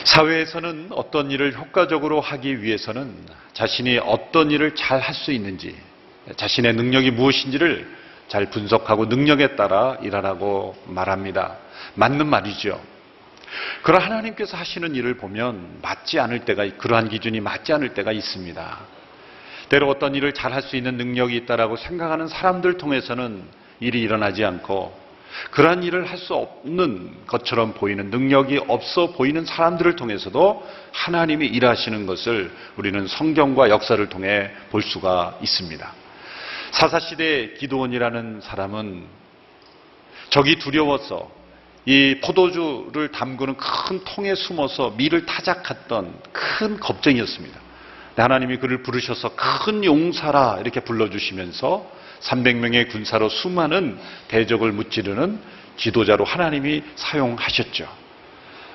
사회에서는 어떤 일을 효과적으로 하기 위해서는 자신이 어떤 일을 잘 할 수 있는지, 자신의 능력이 무엇인지를 잘 분석하고 능력에 따라 일하라고 말합니다. 맞는 말이죠. 그러나 하나님께서 하시는 일을 보면 맞지 않을 때가, 그러한 기준이 맞지 않을 때가 있습니다. 때로 어떤 일을 잘 할 수 있는 능력이 있다라고 생각하는 사람들 통해서는 일이 일어나지 않고, 그러한 일을 할 수 없는 것처럼 보이는, 능력이 없어 보이는 사람들을 통해서도 하나님이 일하시는 것을 우리는 성경과 역사를 통해 볼 수가 있습니다. 사사시대의 기드온이라는 사람은 적이 두려워서 이 포도주를 담그는 큰 통에 숨어서 밀을 타작했던 큰 겁쟁이였습니다. 하나님이 그를 부르셔서 큰 용사라 이렇게 불러주시면서 300명의 군사로 수많은 대적을 무찌르는 지도자로 하나님이 사용하셨죠.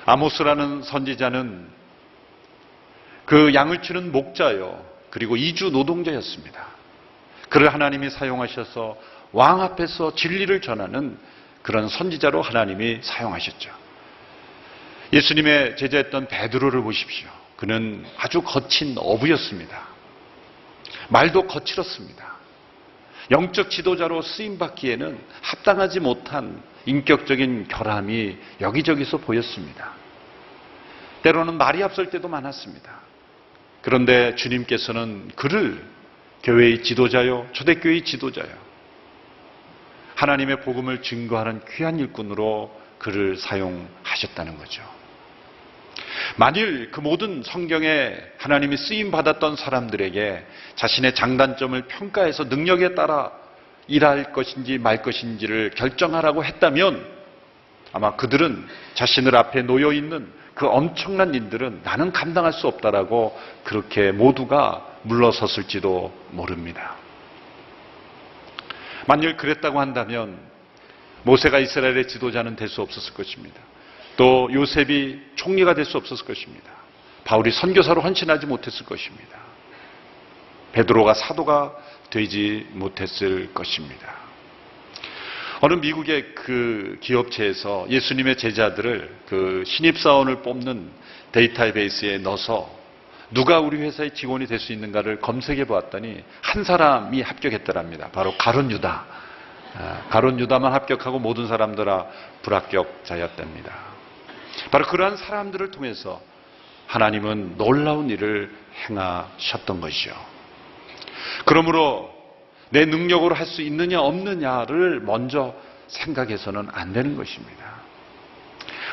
아모스라는 선지자는 그 양을 치는 목자요, 그리고 이주 노동자였습니다. 그를 하나님이 사용하셔서 왕 앞에서 진리를 전하는 그런 선지자로 하나님이 사용하셨죠. 예수님의 제자였던 베드로를 보십시오. 그는 아주 거친 어부였습니다. 말도 거칠었습니다. 영적 지도자로 쓰임받기에는 합당하지 못한 인격적인 결함이 여기저기서 보였습니다. 때로는 말이 앞설 때도 많았습니다. 그런데 주님께서는 그를 교회의 지도자요, 초대교회의 지도자요, 하나님의 복음을 증거하는 귀한 일꾼으로 그를 사용하셨다는 거죠. 만일 그 모든 성경에 하나님이 쓰임받았던 사람들에게 자신의 장단점을 평가해서 능력에 따라 일할 것인지 말 것인지를 결정하라고 했다면 아마 그들은 자신들 앞에 놓여있는 그 엄청난 일들은 나는 감당할 수 없다라고 그렇게 모두가 물러섰을지도 모릅니다. 만일 그랬다고 한다면 모세가 이스라엘의 지도자는 될 수 없었을 것입니다. 또 요셉이 총리가 될 수 없었을 것입니다. 바울이 선교사로 헌신하지 못했을 것입니다. 베드로가 사도가 되지 못했을 것입니다. 어느 미국의 그 기업체에서 예수님의 제자들을 그 신입사원을 뽑는 데이터베이스에 넣어서 누가 우리 회사의 직원이 될 수 있는가를 검색해 보았더니 한 사람이 합격했더랍니다. 바로 가룟 유다. 가룟 유다만 합격하고 모든 사람들 다 불합격자였답니다. 바로 그러한 사람들을 통해서 하나님은 놀라운 일을 행하셨던 것이죠. 그러므로 내 능력으로 할 수 있느냐 없느냐를 먼저 생각해서는 안 되는 것입니다.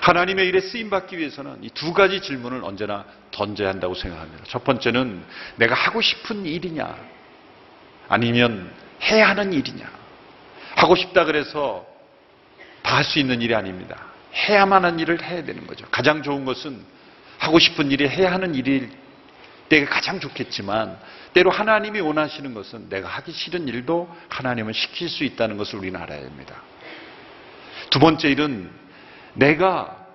하나님의 일에 쓰임받기 위해서는 이 두 가지 질문을 언제나 던져야 한다고 생각합니다. 첫 번째는 내가 하고 싶은 일이냐, 아니면 해야 하는 일이냐. 하고 싶다 그래서 다 할 수 있는 일이 아닙니다. 해야만 하는 일을 해야 되는 거죠. 가장 좋은 것은 하고 싶은 일이 해야 하는 일일 때가 가장 좋겠지만, 때로 하나님이 원하시는 것은 내가 하기 싫은 일도 하나님은 시킬 수 있다는 것을 우리는 알아야 합니다. 두 번째 일은 내가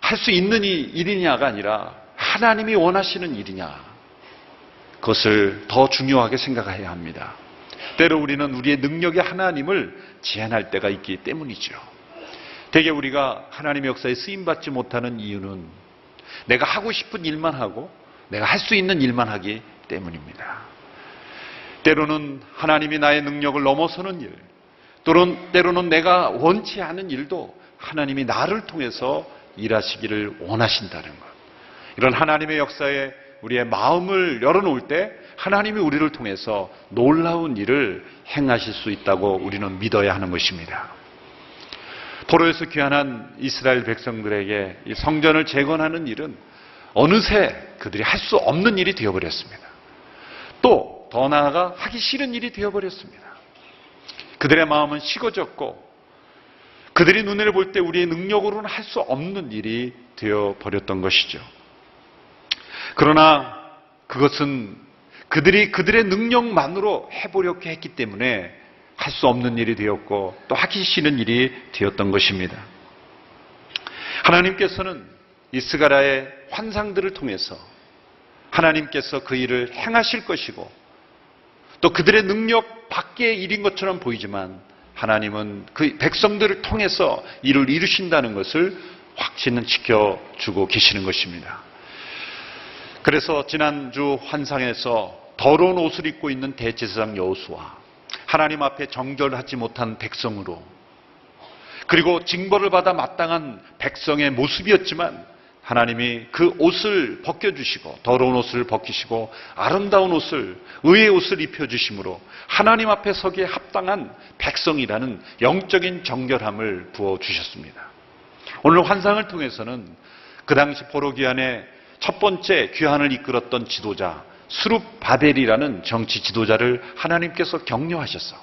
할 수 있는 일이냐가 아니라 하나님이 원하시는 일이냐, 그것을 더 중요하게 생각해야 합니다. 때로 우리는 우리의 능력에 하나님을 제한할 때가 있기 때문이죠. 대개 우리가 하나님의 역사에 쓰임받지 못하는 이유는 내가 하고 싶은 일만 하고 내가 할 수 있는 일만 하기 때문입니다. 때로는 하나님이 나의 능력을 넘어서는 일, 때로는 내가 원치 않은 일도 하나님이 나를 통해서 일하시기를 원하신다는 것. 이런 하나님의 역사에 우리의 마음을 열어놓을 때 하나님이 우리를 통해서 놀라운 일을 행하실 수 있다고 우리는 믿어야 하는 것입니다. 포로에서 귀환한 이스라엘 백성들에게 이 성전을 재건하는 일은 어느새 그들이 할 수 없는 일이 되어버렸습니다. 또 더 나아가 하기 싫은 일이 되어버렸습니다. 그들의 마음은 식어졌고 그들이 눈에 볼 때 우리의 능력으로는 할 수 없는 일이 되어버렸던 것이죠. 그러나 그것은 그들이 그들의 능력만으로 해보려고 했기 때문에 할 수 없는 일이 되었고 또 하기 싫은 일이 되었던 것입니다. 하나님께서는 이 스가랴의 환상들을 통해서 하나님께서 그 일을 행하실 것이고 또 그들의 능력 밖의 일인 것처럼 보이지만 하나님은 그 백성들을 통해서 일을 이루신다는 것을 확신을 지켜주고 계시는 것입니다. 그래서 지난주 환상에서 더러운 옷을 입고 있는 대제사장 여호수아, 하나님 앞에 정결하지 못한 백성으로, 그리고 징벌을 받아 마땅한 백성의 모습이었지만 하나님이 그 옷을 벗겨주시고, 더러운 옷을 벗기시고 아름다운 옷을, 의의 옷을 입혀주심으로 하나님 앞에 서기에 합당한 백성이라는 영적인 정결함을 부어주셨습니다. 오늘 환상을 통해서는 그 당시 포로기환의 첫 번째 귀환을 이끌었던 지도자 스룹바벨이라는 정치 지도자를 하나님께서 격려하셨어.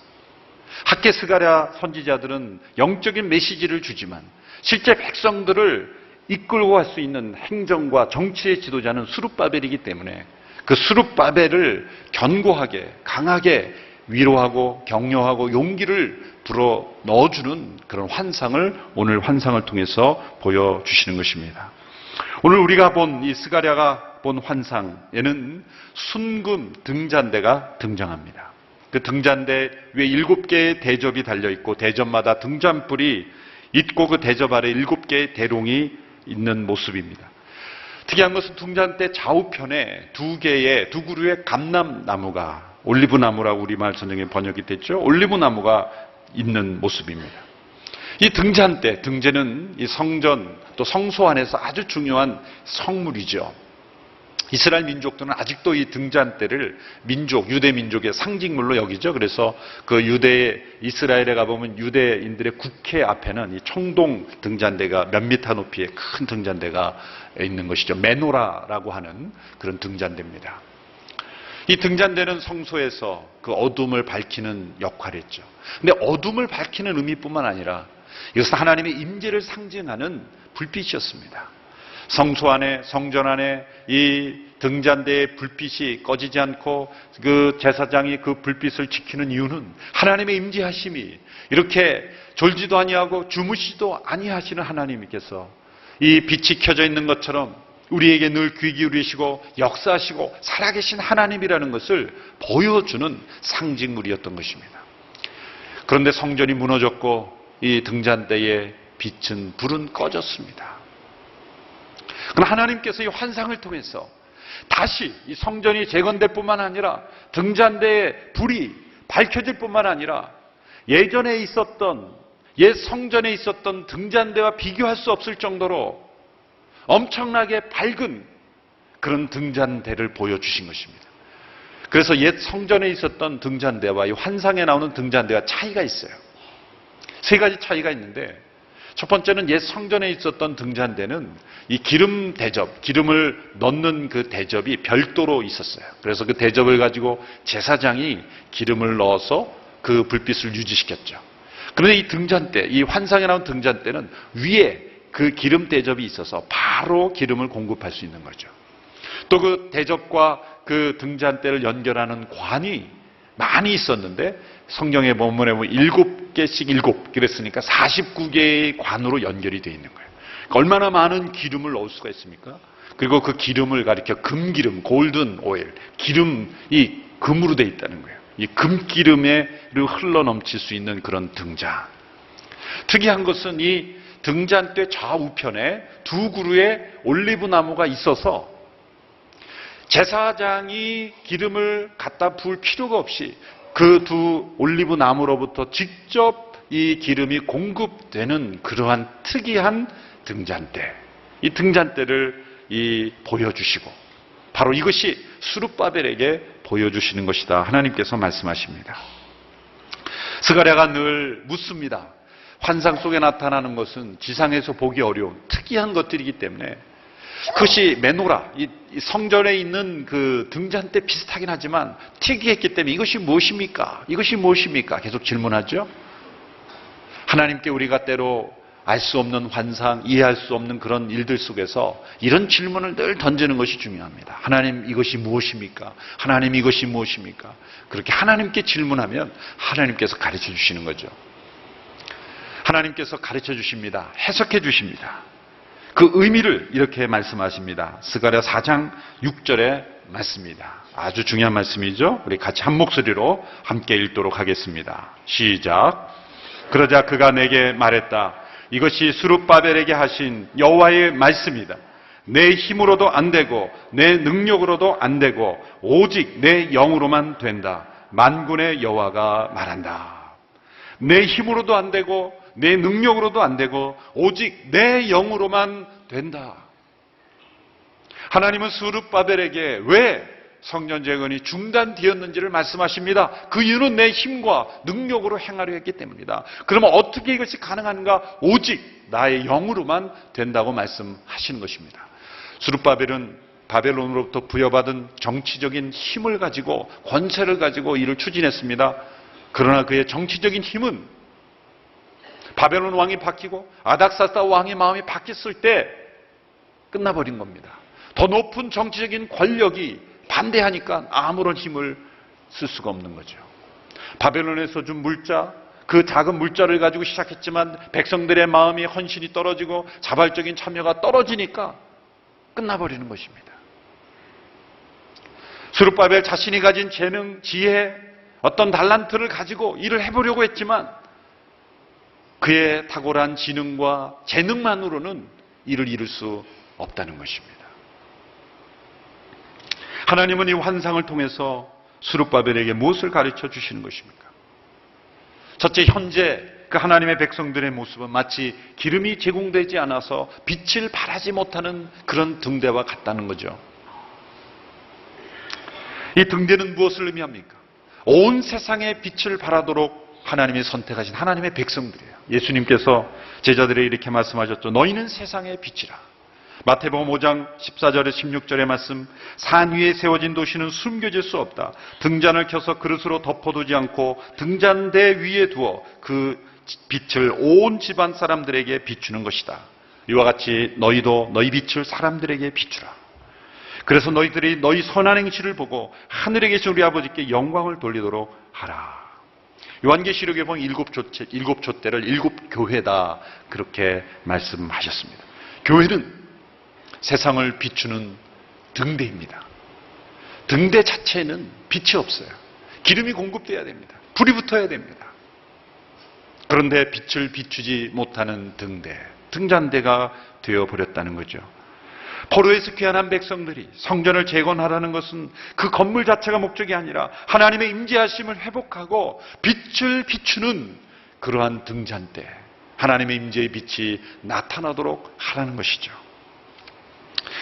학개 스가랴 선지자들은 영적인 메시지를 주지만 실제 백성들을 이끌고 갈 수 있는 행정과 정치의 지도자는 스룹바벨이기 때문에 그 스룹바벨을 견고하게, 강하게 위로하고 격려하고 용기를 불어 넣어주는 그런 환상을 오늘 환상을 통해서 보여주시는 것입니다. 오늘 우리가 본 이 스가랴가 본 환상에는 순금 등잔대가 등장합니다. 그 등잔대 위에 7개의 대접이 달려있고 대접마다 등잔불이 있고 그 대접 아래 7개의 대롱이 있는 모습입니다. 특이한 것은 등잔대 좌우편에 두 그루의 감람나무가, 올리브나무라고 우리말 성경에 번역이 됐죠. 올리브나무가 있는 모습입니다. 이 등재는 이 성전 또 성소 안에서 아주 중요한 성물이죠. 이스라엘 민족들은 아직도 이 등잔대를 유대 민족의 상징물로 여기죠. 그래서 그 이스라엘에 가보면 유대인들의 국회 앞에는 이 청동 등잔대가 몇 미터 높이의 큰 등잔대가 있는 것이죠. 메노라라고 하는 그런 등잔대입니다. 이 등잔대는 성소에서 그 어둠을 밝히는 역할을 했죠. 근데 어둠을 밝히는 의미뿐만 아니라 이것은 하나님의 임재를 상징하는 불빛이었습니다. 성소 안에, 성전 안에 이 등잔대의 불빛이 꺼지지 않고 그 제사장이 그 불빛을 지키는 이유는 하나님의 임재하심이, 이렇게 졸지도 아니하고 주무시도 아니하시는 하나님께서 이 빛이 켜져 있는 것처럼 우리에게 늘 귀 기울이시고 역사하시고 살아계신 하나님이라는 것을 보여주는 상징물이었던 것입니다. 그런데 성전이 무너졌고 이 등잔대의 불은 꺼졌습니다. 그럼 하나님께서 이 환상을 통해서 다시 이 성전이 재건될 뿐만 아니라 등잔대의 불이 밝혀질 뿐만 아니라 예전에 있었던, 옛 성전에 있었던 등잔대와 비교할 수 없을 정도로 엄청나게 밝은 그런 등잔대를 보여주신 것입니다. 그래서 옛 성전에 있었던 등잔대와 이 환상에 나오는 등잔대와 차이가 있어요. 세 가지 차이가 있는데, 첫 번째는 옛 성전에 있었던 등잔대는 이 기름을 넣는 그 대접이 별도로 있었어요. 그래서 그 대접을 가지고 제사장이 기름을 넣어서 그 불빛을 유지시켰죠. 그런데 이 등잔대, 이 환상에 나온 등잔대는 위에 그 기름 대접이 있어서 바로 기름을 공급할 수 있는 거죠. 또 그 대접과 그 등잔대를 연결하는 관이 많이 있었는데, 성경의 본문에 보면 7개씩 7 그랬으니까 49개의 관으로 연결이 되어 있는 거예요. 그러니까 얼마나 많은 기름을 넣을 수가 있습니까? 그리고 그 기름을 가리켜 금기름, 골든 오일, 기름이 금으로 되어 있다는 거예요. 이 금기름에 흘러 넘칠 수 있는 그런 등잔. 특이한 것은 이 등잔대 좌우편에 두 그루의 올리브 나무가 있어서 제사장이 기름을 갖다 부을 필요가 없이 그 두 올리브 나무로부터 직접 이 기름이 공급되는 그러한 특이한 등잔대. 이 등잔대를 보여주시고 바로 이것이 스룹바벨에게 보여주시는 것이다. 하나님께서 말씀하십니다. 스가랴가 늘 묻습니다. 환상 속에 나타나는 것은 지상에서 보기 어려운 특이한 것들이기 때문에 그것이 메노라, 이 성전에 있는 그 등잔대 비슷하긴 하지만 특이했기 때문에 이것이 무엇입니까? 이것이 무엇입니까? 계속 질문하죠. 하나님께 우리가 때로 알 수 없는 환상, 이해할 수 없는 그런 일들 속에서 이런 질문을 늘 던지는 것이 중요합니다. 하나님, 이것이 무엇입니까? 하나님, 이것이 무엇입니까? 그렇게 하나님께 질문하면 하나님께서 가르쳐 주시는 거죠. 하나님께서 가르쳐 주십니다. 해석해 주십니다. 그 의미를 이렇게 말씀하십니다. 스가랴 4장 6절의 말씀입니다. 아주 중요한 말씀이죠. 우리 같이 한 목소리로 함께 읽도록 하겠습니다. 시작. 그러자 그가 내게 말했다. 이것이 스룹바벨에게 하신 여호와의 말씀이다. 내 힘으로도 안 되고 내 능력으로도 안 되고 오직 내 영으로만 된다. 만군의 여호와가 말한다. 내 힘으로도 안 되고 내 능력으로도 안 되고 오직 내 영으로만 된다. 하나님은 스룹바벨에게 왜 성전 재건이 중단되었는지를 말씀하십니다. 그 이유는 내 힘과 능력으로 행하려 했기 때문이다. 그러면 어떻게 이것이 가능한가? 오직 나의 영으로만 된다고 말씀하시는 것입니다. 스룹바벨은 바벨론으로부터 부여받은 정치적인 힘을 가지고 권세를 가지고 일을 추진했습니다. 그러나 그의 정치적인 힘은 바벨론 왕이 바뀌고 아닥사스다 왕의 마음이 바뀌었을 때 끝나버린 겁니다. 더 높은 정치적인 권력이 반대하니까 아무런 힘을 쓸 수가 없는 거죠. 바벨론에서 준 물자, 그 작은 물자를 가지고 시작했지만 백성들의 마음이 헌신이 떨어지고 자발적인 참여가 떨어지니까 끝나버리는 것입니다. 스룹바벨 자신이 가진 재능, 지혜, 어떤 달란트를 가지고 일을 해보려고 했지만 그의 탁월한 지능과 재능만으로는 일을 이룰 수 없다는 것입니다. 하나님은 이 환상을 통해서 스룹바벨에게 무엇을 가르쳐 주시는 것입니까? 첫째, 현재 그 하나님의 백성들의 모습은 마치 기름이 제공되지 않아서 빛을 발하지 못하는 그런 등대와 같다는 거죠. 이 등대는 무엇을 의미합니까? 온 세상에 빛을 발하도록 하나님이 선택하신 하나님의 백성들이에요. 예수님께서 제자들에게 이렇게 말씀하셨죠. 너희는 세상의 빛이라. 마태복음 5장 14절에 16절의 말씀, 산 위에 세워진 도시는 숨겨질 수 없다. 등잔을 켜서 그릇으로 덮어두지 않고 등잔대 위에 두어 그 빛을 온 집안 사람들에게 비추는 것이다. 이와 같이 너희도 너희 빛을 사람들에게 비추라. 그래서 너희들이 너희 선한 행실을 보고 하늘에 계신 우리 아버지께 영광을 돌리도록 하라. 요한계시록에 보면 일곱 촛대를 일곱 교회다 그렇게 말씀하셨습니다. 교회는 세상을 비추는 등대입니다. 등대 자체는 빛이 없어요. 기름이 공급돼야 됩니다. 불이 붙어야 됩니다. 그런데 빛을 비추지 못하는 등대, 등잔대가 되어버렸다는 거죠. 포로에서 귀환한 백성들이 성전을 재건하라는 것은 그 건물 자체가 목적이 아니라 하나님의 임재하심을 회복하고 빛을 비추는 그러한 등잔대, 하나님의 임재의 빛이 나타나도록 하라는 것이죠.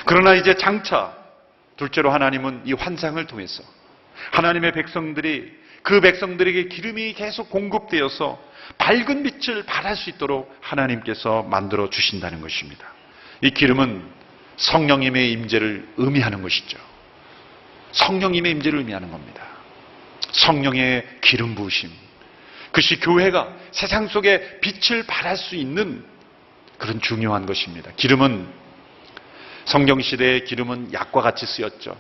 그러나 이제 장차 둘째로 하나님은 이 환상을 통해서 하나님의 백성들이 그 백성들에게 기름이 계속 공급되어서 밝은 빛을 발할 수 있도록 하나님께서 만들어 주신다는 것입니다. 이 기름은 성령님의 임재를 의미하는 것이죠. 성령님의 임재를 의미하는 겁니다. 성령의 기름 부으심. 그것이 교회가 세상 속에 빛을 발할 수 있는 그런 중요한 것입니다. 기름은 성경시대의 기름은 약과 같이 쓰였죠.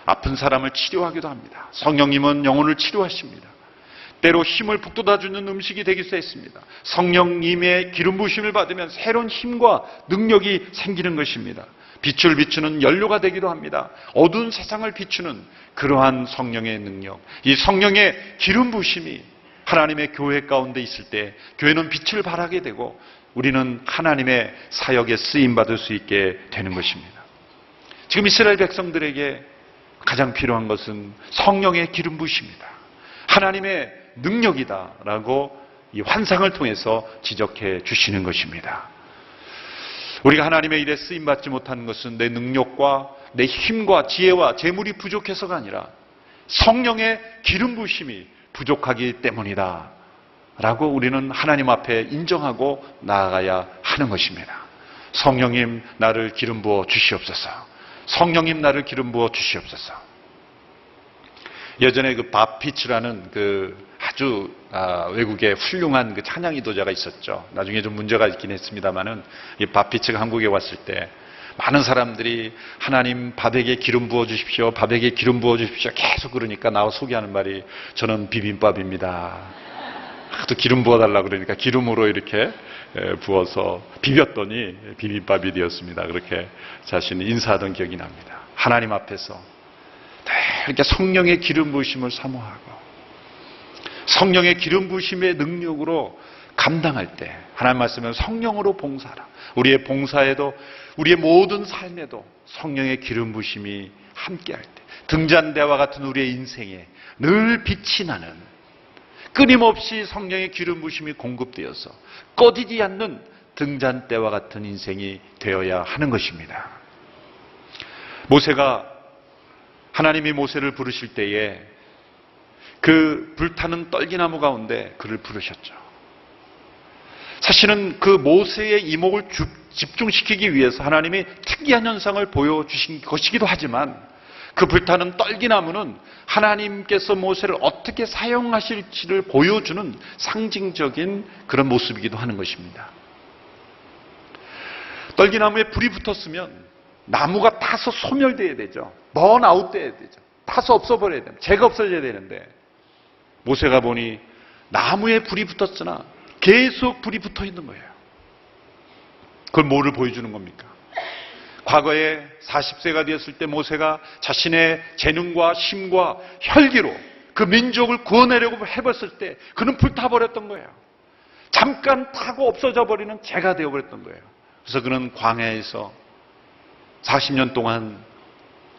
아픈 사람을 치료하기도 합니다. 성령님은 영혼을 치료하십니다. 때로 힘을 북돋아주는 음식이 되기도 했습니다. 성령님의 기름 부으심을 받으면 새로운 힘과 능력이 생기는 것입니다. 빛을 비추는 연료가 되기도 합니다. 어두운 세상을 비추는 그러한 성령의 능력, 이 성령의 기름 부으심이 하나님의 교회 가운데 있을 때 교회는 빛을 발하게 되고 우리는 하나님의 사역에 쓰임받을 수 있게 되는 것입니다. 지금 이스라엘 백성들에게 가장 필요한 것은 성령의 기름 부으심이다. 하나님의 능력이다라고 이 환상을 통해서 지적해 주시는 것입니다. 우리가 하나님의 일에 쓰임받지 못하는 것은 내 능력과 내 힘과 지혜와 재물이 부족해서가 아니라 성령의 기름 부으심이 부족하기 때문이다 라고 우리는 하나님 앞에 인정하고 나아가야 하는 것입니다. 성령님 나를 기름 부어 주시옵소서. 성령님 나를 기름 부어 주시옵소서. 예전에 그 밥 피츠라는 그 아주 외국의 훌륭한 그 찬양 인도자가 있었죠. 나중에 좀 문제가 있긴 했습니다만은 이 밥 피츠가 한국에 왔을 때 많은 사람들이 하나님 밥에게 기름 부어 주십시오. 밥에게 기름 부어 주십시오. 계속 그러니까 나와 소개하는 말이 저는 비빔밥입니다. 또 기름 부어달라 그러니까 기름으로 이렇게 부어서 비볐더니 비빔밥이 되었습니다. 그렇게 자신이 인사하던 기억이 납니다. 하나님 앞에서 이렇게 성령의 기름 부으심을 사모하고 성령의 기름 부으심의 능력으로 감당할 때 하나님 말씀은 성령으로 봉사하라. 우리의 봉사에도 우리의 모든 삶에도 성령의 기름 부심이 함께할 때 등잔대와 같은 우리의 인생에 늘 빛이 나는 끊임없이 성령의 기름 부심이 공급되어서 꺼지지 않는 등잔대와 같은 인생이 되어야 하는 것입니다. 모세가 하나님이 모세를 부르실 때에 그 불타는 떨기나무 가운데 그를 부르셨죠. 사실은 그 모세의 이목을 집중시키기 위해서 하나님이 특이한 현상을 보여주신 것이기도 하지만 그 불타는 떨기나무는 하나님께서 모세를 어떻게 사용하실지를 보여주는 상징적인 그런 모습이기도 하는 것입니다. 떨기나무에 불이 붙었으면 나무가 타서 소멸되어야 되죠. 번아웃 돼야 되죠. 타서 없어버려야 됩니다. 재가 없어져야 되는데 모세가 보니 나무에 불이 붙었으나 계속 불이 붙어 있는 거예요. 그걸 뭐를 보여주는 겁니까? 과거에 40세가 되었을 때 모세가 자신의 재능과 힘과 혈기로 그 민족을 구원하려고 해봤을 때 그는 불타버렸던 거예요. 잠깐 타고 없어져 버리는 재가 되어버렸던 거예요. 그래서 그는 광야에서 40년 동안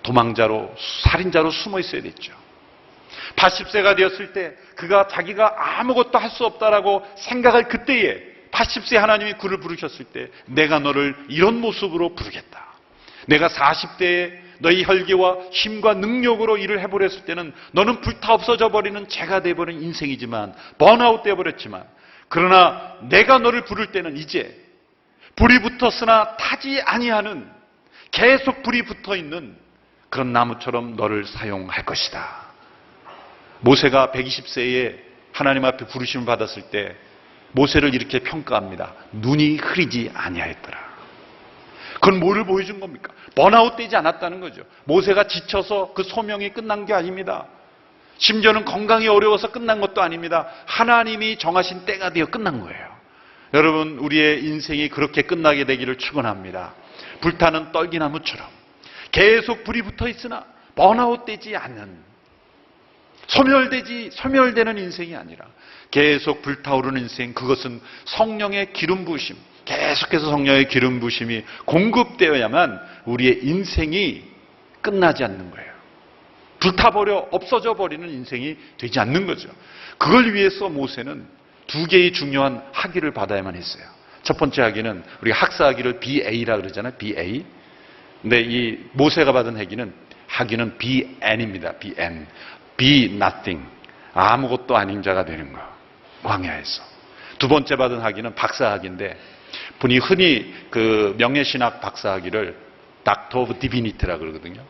도망자로, 살인자로 숨어 있어야 됐죠. 80세가 되었을 때 그가 자기가 아무것도 할 수 없다라고 생각할 그때에 80세 하나님이 그를 부르셨을 때 내가 너를 이런 모습으로 부르겠다. 내가 40대에 너희 혈기와 힘과 능력으로 일을 해버렸을 때는 너는 불타 없어져 버리는 재가 되어버린 인생이지만 번아웃 되어버렸지만 그러나 내가 너를 부를 때는 이제 불이 붙었으나 타지 아니하는 계속 불이 붙어있는 그런 나무처럼 너를 사용할 것이다. 모세가 120세에 하나님 앞에 부르심을 받았을 때 모세를 이렇게 평가합니다. 눈이 흐리지 아니하였더라. 그건 뭐를 보여준 겁니까? 번아웃 되지 않았다는 거죠. 모세가 지쳐서 그 소명이 끝난 게 아닙니다. 심지어는 건강이 어려워서 끝난 것도 아닙니다. 하나님이 정하신 때가 되어 끝난 거예요. 여러분, 우리의 인생이 그렇게 끝나게 되기를 축원합니다. 불타는 떨기나무처럼 계속 불이 붙어 있으나 번아웃 되지 않는, 소멸되는 인생이 아니라 계속 불타오르는 인생, 그것은 성령의 기름 부으심, 계속해서 성령의 기름 부으심이 공급되어야만 우리의 인생이 끝나지 않는 거예요. 불타버려 없어져 버리는 인생이 되지 않는 거죠. 그걸 위해서 모세는 두 개의 중요한 학위를 받아야만 했어요. 첫 번째 학위는 우리가 학사 학위를 BA라 그러잖아요. BA. 근데 이 모세가 받은 학위는 BN입니다. BN. Be nothing. 아무것도 아닌 자가 되는 거. 광야에서. 두 번째 받은 학위는 박사 학위인데 분이 흔히 그 명예신학 박사 학위를 Doctor of Divinity라 그러거든요.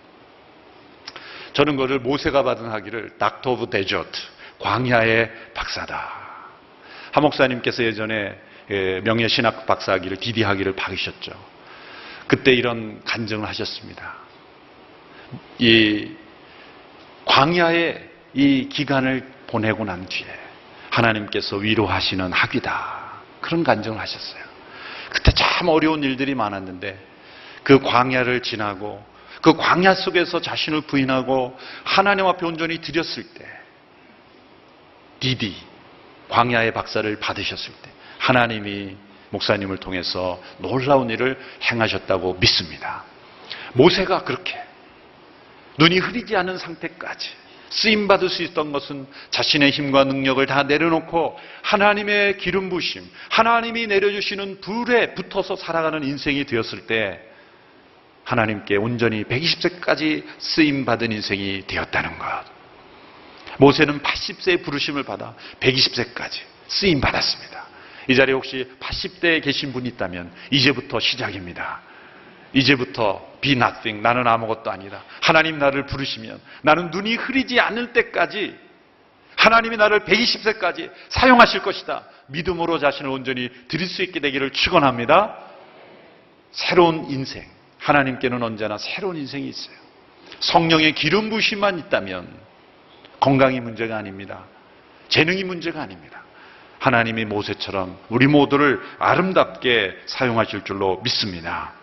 저는 그거를 모세가 받은 학위를 Doctor of Desert. 광야의 박사다. 하 목사님께서 예전에 명예신학 박사 학위를 DD 학위를 받으셨죠. 그때 이런 간증을 하셨습니다. 이 광야의 이 기간을 보내고 난 뒤에 하나님께서 위로하시는 학위다. 그런 간증을 하셨어요. 그때 참 어려운 일들이 많았는데 그 광야를 지나고 그 광야 속에서 자신을 부인하고 하나님 앞에 온전히 드렸을 때 DD 광야의 박사를 받으셨을 때 하나님이 목사님을 통해서 놀라운 일을 행하셨다고 믿습니다. 모세가 그렇게 눈이 흐리지 않은 상태까지 쓰임받을 수 있던 것은 자신의 힘과 능력을 다 내려놓고 하나님의 기름 부으심, 하나님이 내려주시는 불에 붙어서 살아가는 인생이 되었을 때 하나님께 온전히 120세까지 쓰임받은 인생이 되었다는 것. 모세는 80세의 부르심을 받아 120세까지 쓰임받았습니다. 이 자리에 혹시 80대에 계신 분이 있다면 이제부터 시작입니다. 이제부터 be nothing, 나는 아무것도 아니다. 하나님 나를 부르시면 나는 눈이 흐리지 않을 때까지 하나님이 나를 120세까지 사용하실 것이다. 믿음으로 자신을 온전히 드릴 수 있게 되기를 축원합니다. 새로운 인생, 하나님께는 언제나 새로운 인생이 있어요. 성령의 기름 부으심만 있다면 건강이 문제가 아닙니다. 재능이 문제가 아닙니다. 하나님이 모세처럼 우리 모두를 아름답게 사용하실 줄로 믿습니다.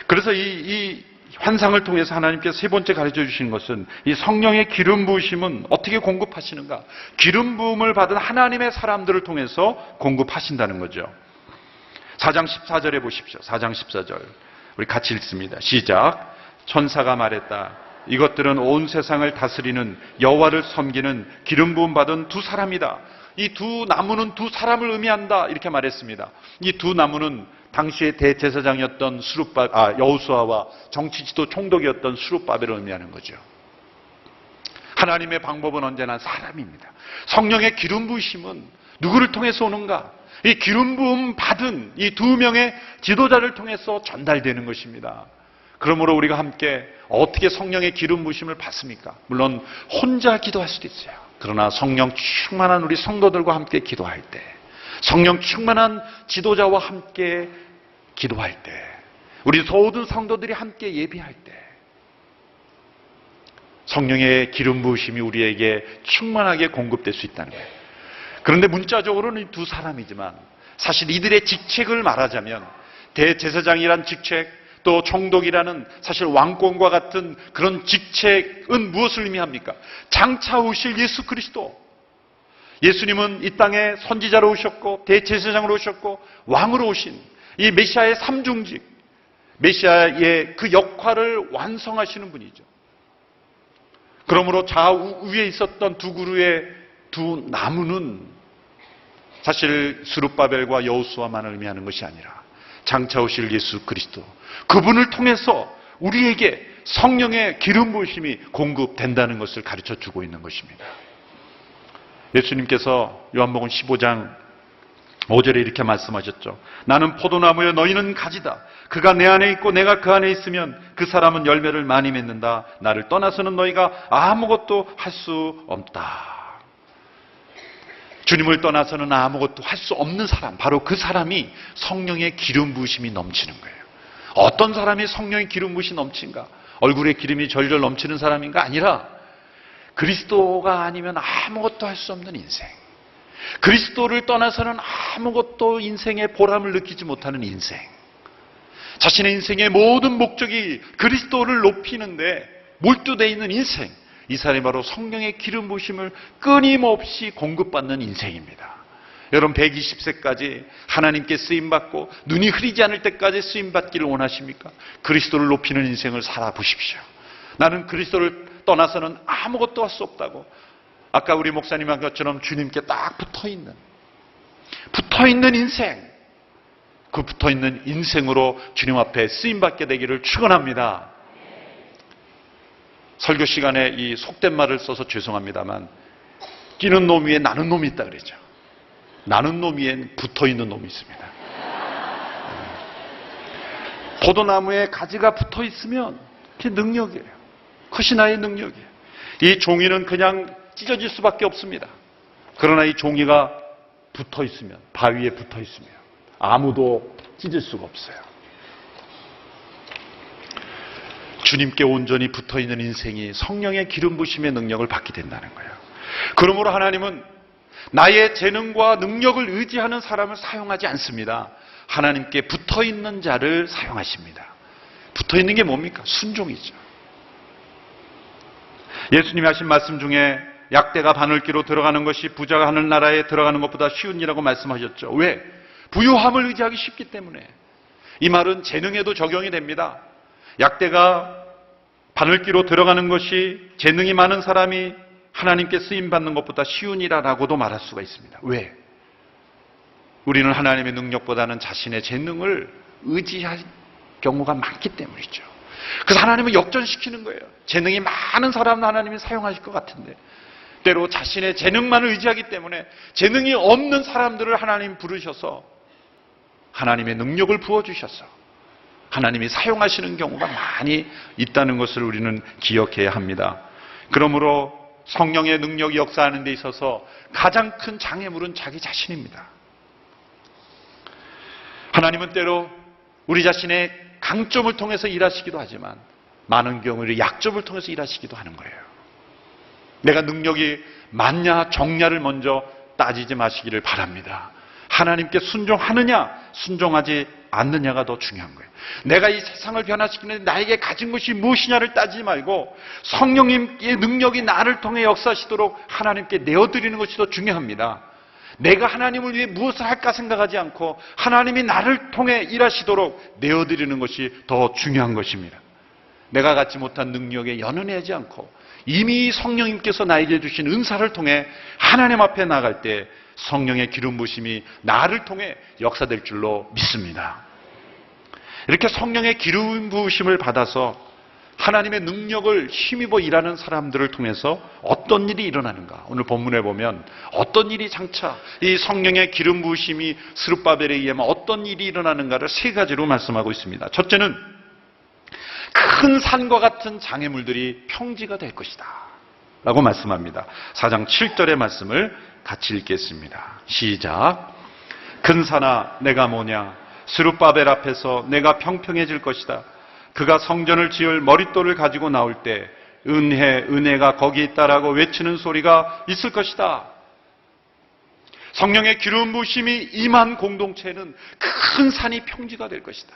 그래서 이 환상을 통해서 하나님께서 세 번째 가르쳐 주신 것은 이 성령의 기름 부으심은 어떻게 공급하시는가? 기름 부음을 받은 하나님의 사람들을 통해서 공급하신다는 거죠. 4장 14절에 보십시오. 4장 14절. 우리 같이 읽습니다. 시작. 천사가 말했다. 이것들은 온 세상을 다스리는 여호와를 섬기는 기름 부음 받은 두 사람이다. 이 두 나무는 두 사람을 의미한다. 이렇게 말했습니다. 이 두 나무는 당시의 대제사장이었던 여호수아와 정치지도 총독이었던 수룹바벨을 의미하는 거죠. 하나님의 방법은 언제나 사람입니다. 성령의 기름 부으심은 누구를 통해서 오는가? 이 기름 부음 받은 이 두 명의 지도자를 통해서 전달되는 것입니다. 그러므로 우리가 함께 어떻게 성령의 기름 부으심을 받습니까? 물론 혼자 기도할 수도 있어요. 그러나 성령 충만한 우리 성도들과 함께 기도할 때, 성령 충만한 지도자와 함께 기도할 때, 우리 모든 성도들이 함께 예비할 때 성령의 기름 부으심이 우리에게 충만하게 공급될 수 있다는 거예요. 그런데 문자적으로는 이 두 사람이지만 사실 이들의 직책을 말하자면 대제사장이란 직책, 또 총독이라는 사실 왕권과 같은 그런 직책은 무엇을 의미합니까? 장차 오실 예수 그리스도. 예수님은 이 땅에 선지자로 오셨고 대제사장으로 오셨고 왕으로 오신 이 메시아의 삼중직, 메시아의 그 역할을 완성하시는 분이죠. 그러므로 좌우에 있었던 두 그루의 두 나무는 사실 스룹바벨과 여호수아만을 의미하는 것이 아니라 장차 오실 예수 그리스도, 그분을 통해서 우리에게 성령의 기름 부으심이 공급된다는 것을 가르쳐 주고 있는 것입니다. 예수님께서 요한복음 15장 5절에 이렇게 말씀하셨죠. 나는 포도나무여 너희는 가지다. 그가 내 안에 있고 내가 그 안에 있으면 그 사람은 열매를 많이 맺는다. 나를 떠나서는 너희가 아무것도 할 수 없다. 주님을 떠나서는 아무것도 할 수 없는 사람, 바로 그 사람이 성령의 기름 부으심이 넘치는 거예요. 어떤 사람이 성령의 기름 부으심이 넘친가? 얼굴에 기름이 절절 넘치는 사람인가? 아니라 그리스도가 아니면 아무것도 할 수 없는 인생, 그리스도를 떠나서는 아무것도 인생의 보람을 느끼지 못하는 인생, 자신의 인생의 모든 목적이 그리스도를 높이는데 몰두되어 있는 인생, 이 사람이 바로 성령의 기름 부으심을 끊임없이 공급받는 인생입니다. 여러분 120세까지 하나님께 쓰임받고 눈이 흐리지 않을 때까지 쓰임받기를 원하십니까? 그리스도를 높이는 인생을 살아보십시오. 나는 그리스도를 떠나서는 아무것도 할 수 없다고, 아까 우리 목사님 한 것처럼 주님께 딱 붙어있는 인생, 그 붙어있는 인생으로 주님 앞에 쓰임받게 되기를 축원합니다. 설교 시간에 이 속된 말을 써서 죄송합니다만 끼는 놈 위에 나는 놈이 있다 그러죠. 나는 놈 위엔 붙어있는 놈이 있습니다. 포도나무에 가지가 붙어있으면 그게 능력이에요. 그것이 나의 능력이에요. 이 종이는 그냥 찢어질 수밖에 없습니다. 그러나 이 종이가 붙어있으면, 바위에 붙어있으면 아무도 찢을 수가 없어요. 주님께 온전히 붙어있는 인생이 성령의 기름 부으심의 능력을 받게 된다는 거예요. 그러므로 하나님은 나의 재능과 능력을 의지하는 사람을 사용하지 않습니다. 하나님께 붙어있는 자를 사용하십니다. 붙어있는 게 뭡니까? 순종이죠. 예수님이 하신 말씀 중에 약대가 바늘기로 들어가는 것이 부자가 하늘나라에 들어가는 것보다 쉬운 일이라고 말씀하셨죠. 왜? 부유함을 의지하기 쉽기 때문에. 이 말은 재능에도 적용이 됩니다. 약대가 바늘기로 들어가는 것이 재능이 많은 사람이 하나님께 쓰임받는 것보다 쉬운 일이라고도 말할 수가 있습니다. 왜? 우리는 하나님의 능력보다는 자신의 재능을 의지할 경우가 많기 때문이죠. 그래서 하나님은 역전시키는 거예요. 재능이 많은 사람은 하나님이 사용하실 것 같은데 때로 자신의 재능만을 의지하기 때문에 재능이 없는 사람들을 하나님 부르셔서 하나님의 능력을 부어주셔서 하나님이 사용하시는 경우가 많이 있다는 것을 우리는 기억해야 합니다. 그러므로 성령의 능력이 역사하는 데 있어서 가장 큰 장애물은 자기 자신입니다. 하나님은 때로 우리 자신의 강점을 통해서 일하시기도 하지만 많은 경우 우리 약점을 통해서 일하시기도 하는 거예요. 내가 능력이 많냐 적냐를 먼저 따지지 마시기를 바랍니다. 하나님께 순종하느냐 순종하지 않느냐가 더 중요한 거예요. 내가 이 세상을 변화시키는데 나에게 가진 것이 무엇이냐를 따지지 말고 성령님의 능력이 나를 통해 역사하시도록 하나님께 내어드리는 것이 더 중요합니다. 내가 하나님을 위해 무엇을 할까 생각하지 않고 하나님이 나를 통해 일하시도록 내어드리는 것이 더 중요한 것입니다. 내가 갖지 못한 능력에 연연하지 않고 이미 성령님께서 나에게 주신 은사를 통해 하나님 앞에 나갈 때 성령의 기름 부으심이 나를 통해 역사될 줄로 믿습니다. 이렇게 성령의 기름 부으심을 받아서 하나님의 능력을 힘입어 일하는 사람들을 통해서 어떤 일이 일어나는가? 오늘 본문에 보면 어떤 일이 장차 이 성령의 기름 부으심이 스룹바벨에 의하면 어떤 일이 일어나는가를 세 가지로 말씀하고 있습니다. 첫째는 큰 산과 같은 장애물들이 평지가 될 것이다 라고 말씀합니다. 4장 7절의 말씀을 같이 읽겠습니다. 시작. 큰 산아 내가 뭐냐? 스룹바벨 앞에서 내가 평평해질 것이다. 그가 성전을 지을 머릿돌을 가지고 나올 때 은혜가 거기 있다라고 외치는 소리가 있을 것이다. 성령의 기름 부으심이 임한 공동체는 큰 산이 평지가 될 것이다.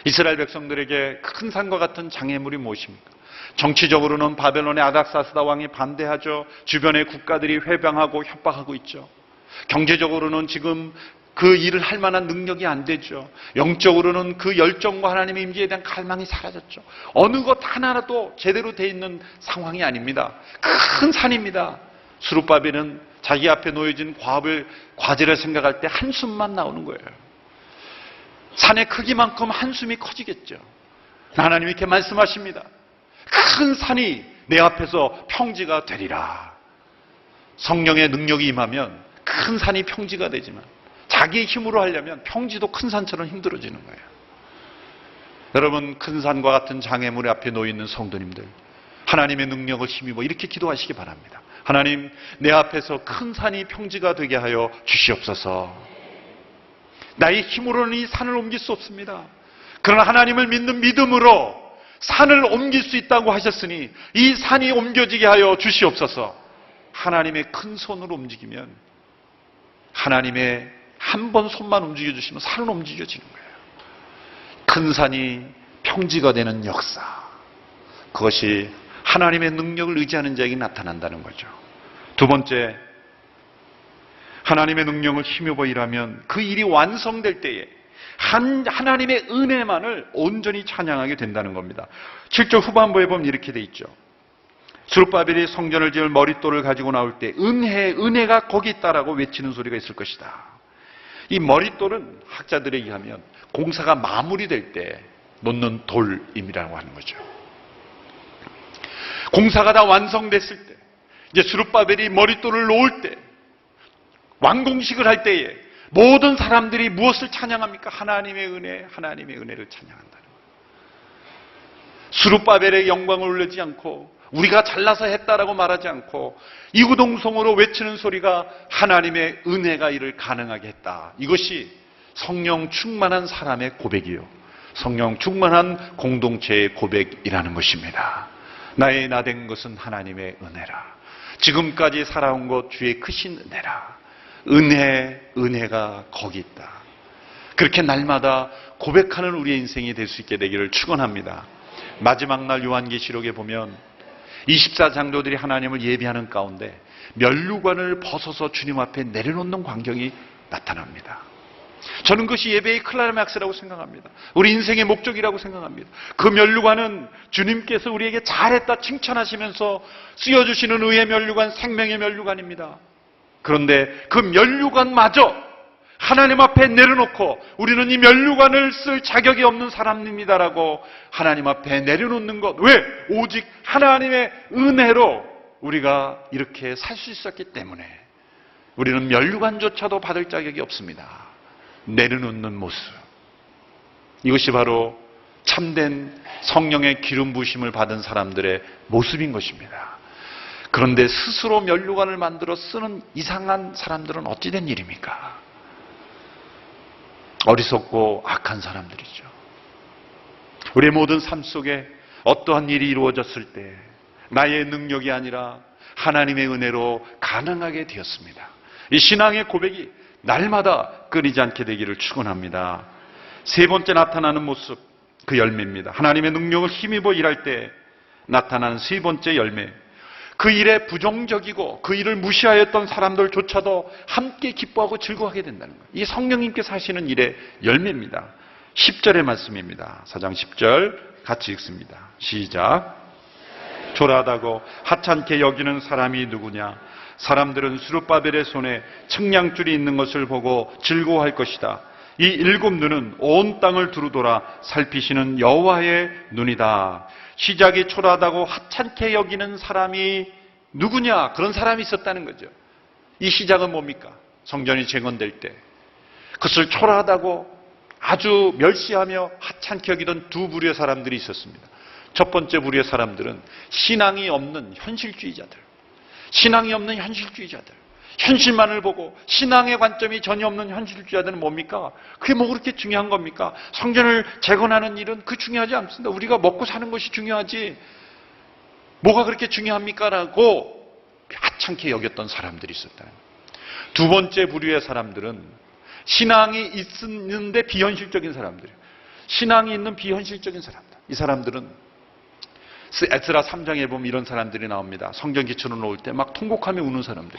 이스라엘 백성들에게 큰 산과 같은 장애물이 무엇입니까? 정치적으로는 바벨론의 아닥사스다 왕이 반대하죠. 주변의 국가들이 회방하고 협박하고 있죠. 경제적으로는 지금 그 일을 할 만한 능력이 안 되죠. 영적으로는 그 열정과 하나님의 임재에 대한 갈망이 사라졌죠. 어느 것 하나라도 제대로 돼 있는 상황이 아닙니다. 큰 산입니다. 스룹바벨은 자기 앞에 놓여진 과제를 생각할 때 한숨만 나오는 거예요. 산의 크기만큼 한숨이 커지겠죠. 하나님이 이렇게 말씀하십니다. 큰 산이 내 앞에서 평지가 되리라. 성령의 능력이 임하면 큰 산이 평지가 되지만 자기의 힘으로 하려면 평지도 큰 산처럼 힘들어지는 거예요. 여러분, 큰 산과 같은 장애물 앞에 놓여있는 성도님들, 하나님의 능력을 힘입어 이렇게 기도하시기 바랍니다. 하나님, 내 앞에서 큰 산이 평지가 되게 하여 주시옵소서. 나의 힘으로는 이 산을 옮길 수 없습니다. 그러나 하나님을 믿는 믿음으로 산을 옮길 수 있다고 하셨으니 이 산이 옮겨지게 하여 주시옵소서. 하나님의 큰 손으로 움직이면, 하나님의 한 번 손만 움직여주시면 산은 움직여지는 거예요. 큰 산이 평지가 되는 역사, 그것이 하나님의 능력을 의지하는 자에게 나타난다는 거죠. 두 번째, 하나님의 능력을 힘입어 일하면 그 일이 완성될 때에 하나님의 은혜만을 온전히 찬양하게 된다는 겁니다. 7절 후반부에 보면 이렇게 돼 있죠. 스룹바벨이 성전을 지을 머릿돌을 가지고 나올 때 은혜가 거기 있다라고 외치는 소리가 있을 것이다. 이 머릿돌은 학자들에 의하면 공사가 마무리될 때 놓는 돌임이라고 하는 거죠. 공사가 다 완성됐을 때, 이제 스룹바벨이 머릿돌을 놓을 때, 완공식을 할 때에 모든 사람들이 무엇을 찬양합니까? 하나님의 은혜, 하나님의 은혜를 찬양한다는 거예요. 스룹바벨의 영광을 올리지 않고 우리가 잘나서 했다라고 말하지 않고 이구동성으로 외치는 소리가 하나님의 은혜가 이를 가능하게 했다. 이것이 성령 충만한 사람의 고백이요, 성령 충만한 공동체의 고백이라는 것입니다. 나의 나된 것은 하나님의 은혜라. 지금까지 살아온 것 주의 크신 은혜라. 은혜가 거기 있다. 그렇게 날마다 고백하는 우리의 인생이 될 수 있게 되기를 축원합니다. 마지막 날 요한계시록에 보면 24장로들이 하나님을 예배하는 가운데 면류관을 벗어서 주님 앞에 내려놓는 광경이 나타납니다. 저는 그것이 예배의 클라이맥스라고 생각합니다. 우리 인생의 목적이라고 생각합니다. 그 면류관은 주님께서 우리에게 잘했다 칭찬하시면서 쓰여주시는 의의 면류관, 생명의 면류관입니다. 그런데 그 면류관마저 하나님 앞에 내려놓고 우리는 이 면류관을 쓸 자격이 없는 사람입니다라고 하나님 앞에 내려놓는 것. 왜? 오직 하나님의 은혜로 우리가 이렇게 살 수 있었기 때문에 우리는 면류관조차도 받을 자격이 없습니다. 내려놓는 모습. 이것이 바로 참된 성령의 기름 부으심을 받은 사람들의 모습인 것입니다. 그런데 스스로 면류관을 만들어 쓰는 이상한 사람들은 어찌 된 일입니까? 어리석고 악한 사람들이죠. 우리의 모든 삶 속에 어떠한 일이 이루어졌을 때 나의 능력이 아니라 하나님의 은혜로 가능하게 되었습니다. 이 신앙의 고백이 날마다 끊이지 않게 되기를 축원합니다. 세 번째 나타나는 모습, 그 열매입니다. 하나님의 능력을 힘입어 일할 때 나타나는 세 번째 열매. 그 일에 부정적이고 그 일을 무시하였던 사람들조차도 함께 기뻐하고 즐거워하게 된다는 거예요. 이게 성령님께서 하시는 일의 열매입니다. 10절의 말씀입니다. 4장 10절 같이 읽습니다. 시작. 초라하다고 하찮게 여기는 사람이 누구냐? 사람들은 스룹바벨의 손에 측량줄이 있는 것을 보고 즐거워할 것이다. 이 일곱 눈은 온 땅을 두루돌아 살피시는 여호와의 눈이다. 시작이 초라하다고 하찮게 여기는 사람이 누구냐? 그런 사람이 있었다는 거죠. 이 시작은 뭡니까? 성전이 재건될 때 그것을 초라하다고 아주 멸시하며 하찮게 여기던 두 부류의 사람들이 있었습니다. 첫 번째 부류의 사람들은 신앙이 없는 현실주의자들, 신앙이 없는 현실주의자들, 현실만을 보고 신앙의 관점이 전혀 없는 현실주의자들은 뭡니까? 그게 뭐 그렇게 중요한 겁니까? 성전을 재건하는 일은 그 중요하지 않습니다. 우리가 먹고 사는 것이 중요하지 뭐가 그렇게 중요합니까? 라고 하찮게 여겼던 사람들이 있었다. 두 번째 부류의 사람들은 신앙이 있는데 비현실적인 사람들이에요. 신앙이 있는 비현실적인 사람들. 이 사람들은 에스라 3장에 보면 이런 사람들이 나옵니다. 성전 기초로 놓을 때 막 통곡하며 우는 사람들.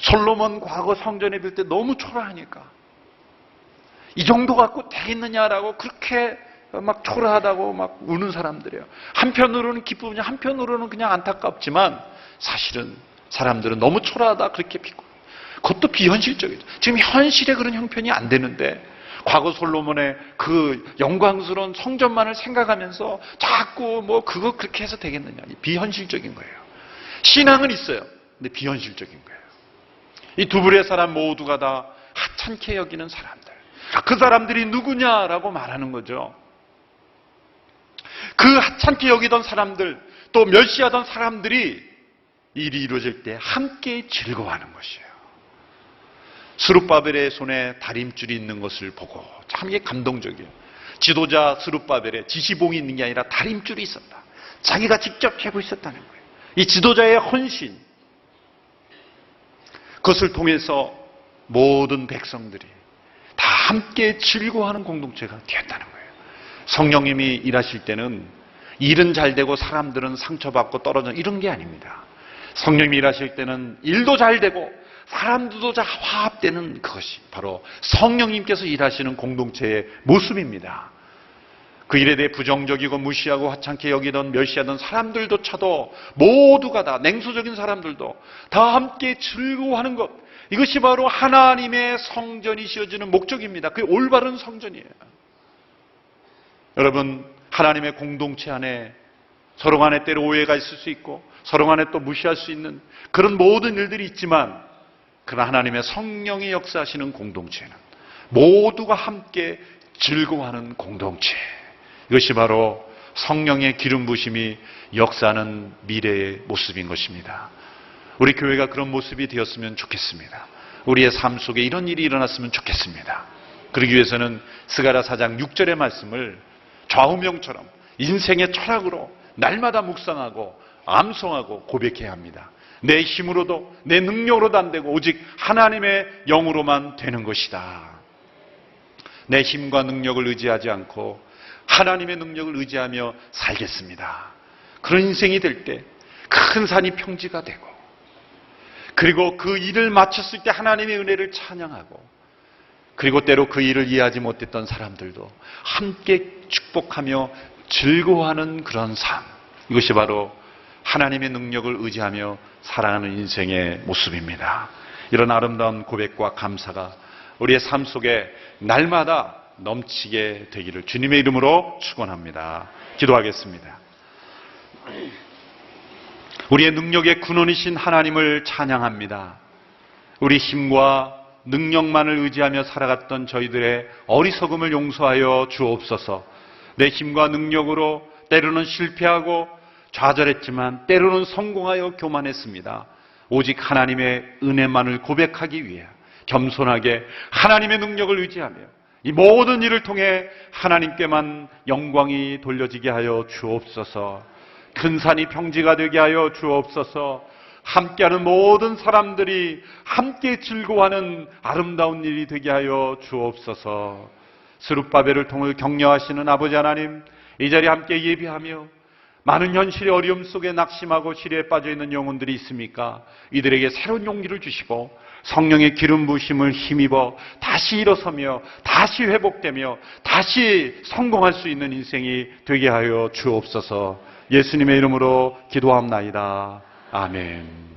솔로몬 과거 성전에 빌 때 너무 초라하니까 이 정도 갖고 되겠느냐라고 그렇게 막 초라하다고 막 우는 사람들이에요. 한편으로는 기쁘냐 한편으로는 그냥 안타깝지만 사실은 사람들은 너무 초라하다 그렇게 비고 그것도 비현실적이죠. 지금 현실에 그런 형편이 안 되는데 과거 솔로몬의 그 영광스러운 성전만을 생각하면서 자꾸 뭐 그거 그렇게 해서 되겠느냐. 비현실적인 거예요. 신앙은 있어요. 근데 비현실적인 거예요. 이 두 부류의 사람 모두가 다 하찮게 여기는 사람들. 그 사람들이 누구냐라고 말하는 거죠. 그 하찮게 여기던 사람들, 또 멸시하던 사람들이 일이 이루어질 때 함께 즐거워하는 것이에요. 스룹바벨의 손에 다림줄이 있는 것을 보고 참 이게 감동적이에요. 지도자 스룹바벨에 지시봉이 있는 게 아니라 다림줄이 있었다. 자기가 직접 캐고 있었다는 거예요. 이 지도자의 헌신, 그것을 통해서 모든 백성들이 다 함께 즐거워하는 공동체가 되었다는 거예요. 성령님이 일하실 때는 일은 잘 되고 사람들은 상처받고 떨어져 이런 게 아닙니다. 성령님이 일하실 때는 일도 잘 되고 사람들도 다 화합되는 그것이 바로 성령님께서 일하시는 공동체의 모습입니다. 그 일에 대해 부정적이고 무시하고 하찮게 여기던 멸시하던 사람들조차도 모두가 다 냉소적인 사람들도 다 함께 즐거워하는 것, 이것이 바로 하나님의 성전이 지어지는 목적입니다. 그게 올바른 성전이에요. 여러분, 하나님의 공동체 안에 서로 간에 때로 오해가 있을 수 있고 서로 간에 또 무시할 수 있는 그런 모든 일들이 있지만, 그러나 하나님의 성령이 역사하시는 공동체는 모두가 함께 즐거워하는 공동체, 이것이 바로 성령의 기름 부심이 역사하는 미래의 모습인 것입니다. 우리 교회가 그런 모습이 되었으면 좋겠습니다. 우리의 삶 속에 이런 일이 일어났으면 좋겠습니다. 그러기 위해서는 스가랴 4장 6절의 말씀을 좌우명처럼 인생의 철학으로 날마다 묵상하고 암송하고 고백해야 합니다. 내 힘으로도 내 능력으로도 안 되고 오직 하나님의 영으로만 되는 것이다. 내 힘과 능력을 의지하지 않고 하나님의 능력을 의지하며 살겠습니다. 그런 인생이 될 때 큰 산이 평지가 되고, 그리고 그 일을 마쳤을 때 하나님의 은혜를 찬양하고, 그리고 때로 그 일을 이해하지 못했던 사람들도 함께 축복하며 즐거워하는 그런 삶, 이것이 바로 하나님의 능력을 의지하며 살아가는 인생의 모습입니다. 이런 아름다운 고백과 감사가 우리의 삶 속에 날마다 넘치게 되기를 주님의 이름으로 축원합니다. 기도하겠습니다. 우리의 능력의 근원이신 하나님을 찬양합니다. 우리 힘과 능력만을 의지하며 살아갔던 저희들의 어리석음을 용서하여 주옵소서. 내 힘과 능력으로 때로는 실패하고 좌절했지만 때로는 성공하여 교만했습니다. 오직 하나님의 은혜만을 고백하기 위해 겸손하게 하나님의 능력을 의지하며 이 모든 일을 통해 하나님께만 영광이 돌려지게 하여 주옵소서. 큰 산이 평지가 되게 하여 주옵소서. 함께하는 모든 사람들이 함께 즐거워하는 아름다운 일이 되게 하여 주옵소서. 스룹바벨을 통해 격려하시는 아버지 하나님, 이 자리에 함께 예비하며 많은 현실의 어려움 속에 낙심하고 시리에 빠져있는 영혼들이 있습니까? 이들에게 새로운 용기를 주시고 성령의 기름 부으심을 힘입어 다시 일어서며 다시 회복되며 다시 성공할 수 있는 인생이 되게 하여 주옵소서. 예수님의 이름으로 기도합나이다. 아멘.